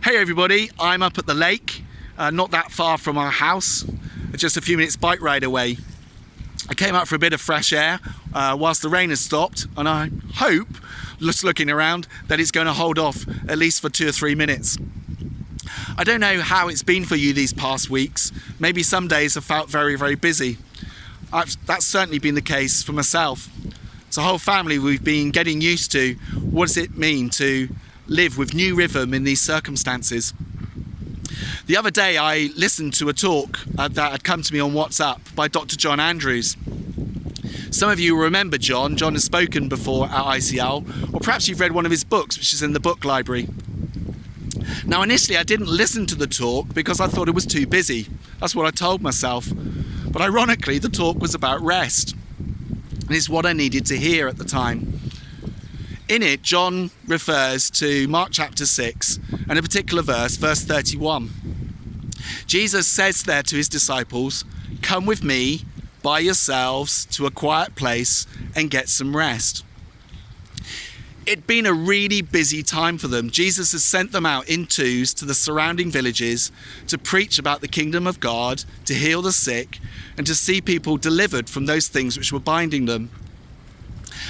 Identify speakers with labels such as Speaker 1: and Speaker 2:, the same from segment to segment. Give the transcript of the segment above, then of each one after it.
Speaker 1: Hey everybody, I'm up at the lake, not that far from our house, just a few minutes bike ride away. I came out for a bit of fresh air whilst the rain has stopped, and I hope, just looking around, that it's going to hold off at least for 2 or 3 minutes. I don't know how it's been for you these past weeks. Maybe some days have felt very, very busy. That's certainly been the case for myself. As a whole family, we've been getting used to what does it mean to live with new rhythm in these circumstances. The other day I listened to a talk that had come to me on WhatsApp by Dr. John Andrews. Some of you remember John. John has spoken before at ICL, or perhaps you've read one of his books, which is in the book library. Now initially I didn't listen to the talk because I thought it was too busy. That's what I told myself. But ironically the talk was about rest, and it's what I needed to hear at the time. In it, John refers to Mark chapter 6 and a particular verse, verse 31. Jesus says there to his disciples, "Come with me by yourselves to a quiet place and get some rest." It'd been a really busy time for them. Jesus has sent them out in twos to the surrounding villages to preach about the kingdom of God, to heal the sick, and to see people delivered from those things which were binding them.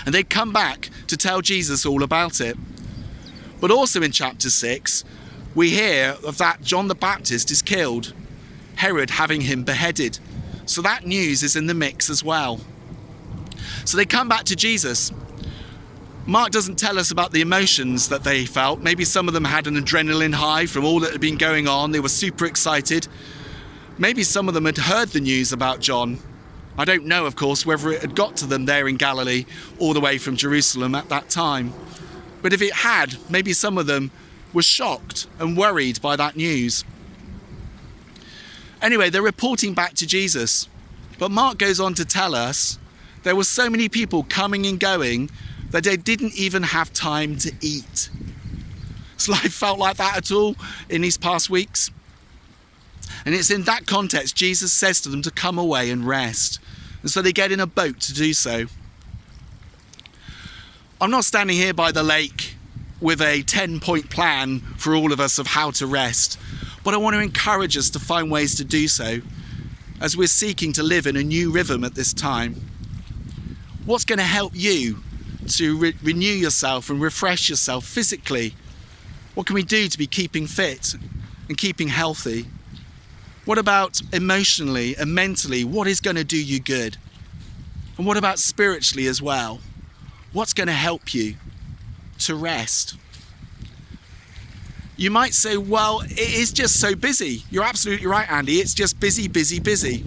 Speaker 1: And they'd come back to tell Jesus all about it. But also in chapter 6, we hear of that John the Baptist is killed, Herod having him beheaded. So that news is in the mix as well. So they come back to Jesus. Mark doesn't tell us about the emotions that they felt. Maybe some of them had an adrenaline high from all that had been going on. They were super excited. Maybe some of them had heard the news about John. I don't know, of course, whether it had got to them there in Galilee all the way from Jerusalem at that time. But if it had, maybe some of them were shocked and worried by that news. Anyway, they're reporting back to Jesus. But Mark goes on to tell us there were so many people coming and going that they didn't even have time to eat. Has life felt like that at all in these past weeks? And it's in that context Jesus says to them to come away and rest. And so they get in a boat to do so. I'm not standing here by the lake with a 10-point plan for all of us of how to rest, but I want to encourage us to find ways to do so as we're seeking to live in a new rhythm at this time. What's going to help you to renew yourself and refresh yourself physically? What can we do to be keeping fit and keeping healthy? What about emotionally and mentally? What is going to do you good? And what about spiritually as well? What's going to help you to rest? You might say, well, it is just so busy. You're absolutely right, Andy. It's just busy, busy, busy.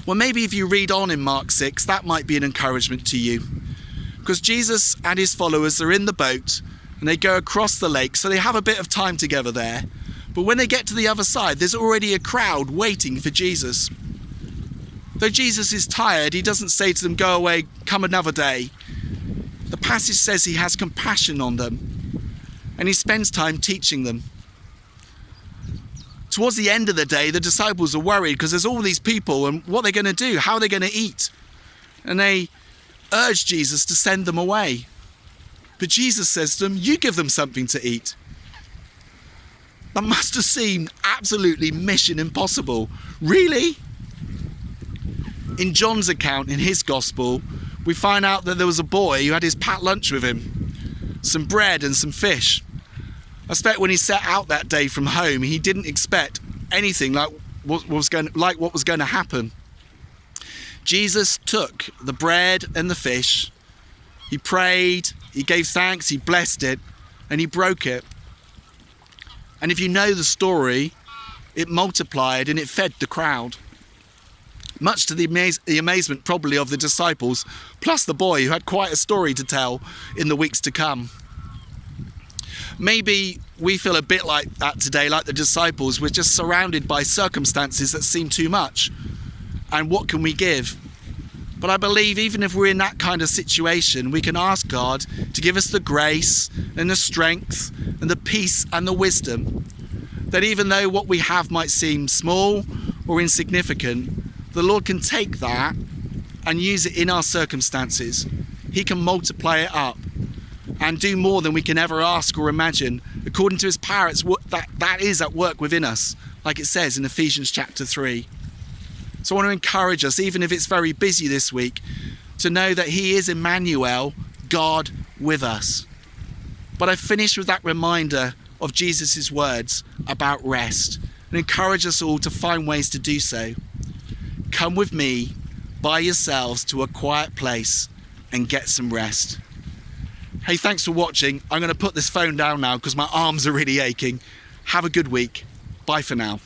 Speaker 1: Well, maybe if you read on in Mark 6, that might be an encouragement to you. Because Jesus and his followers are in the boat and they go across the lake, so they have a bit of time together there. But when they get to the other side, there's already a crowd waiting for Jesus. Though Jesus is tired, he doesn't say to them, "Go away, come another day." The passage says he has compassion on them and he spends time teaching them. Towards the end of the day, the disciples are worried because there's all these people and what are they going to do? How are they going to eat? And they urge Jesus to send them away. But Jesus says to them, "You give them something to eat." That must have seemed absolutely mission impossible. Really? In John's account, in his gospel, we find out that there was a boy who had his packed lunch with him. Some bread and some fish. I expect when he set out that day from home, he didn't expect anything like what was going to happen. Jesus took the bread and the fish. He prayed, he gave thanks, he blessed it, and he broke it. And if you know the story, it multiplied and it fed the crowd. Much to the amazement probably of the disciples, plus the boy who had quite a story to tell in the weeks to come. Maybe we feel a bit like that today, like the disciples. We're just surrounded by circumstances that seem too much. And what can we give? But I believe even if we're in that kind of situation, we can ask God to give us the grace and the strength and the peace and the wisdom that even though what we have might seem small or insignificant, the Lord can take that and use it in our circumstances. He can multiply it up and do more than we can ever ask or imagine, according to his power that is at work within us, like it says in Ephesians chapter 3. So I want to encourage us, even if it's very busy this week, to know that he is Emmanuel, God with us. But I finish with that reminder of Jesus' words about rest, and encourage us all to find ways to do so. Come with me by yourselves to a quiet place and get some rest. Hey, thanks for watching. I'm going to put this phone down now because my arms are really aching. Have a good week. Bye for now.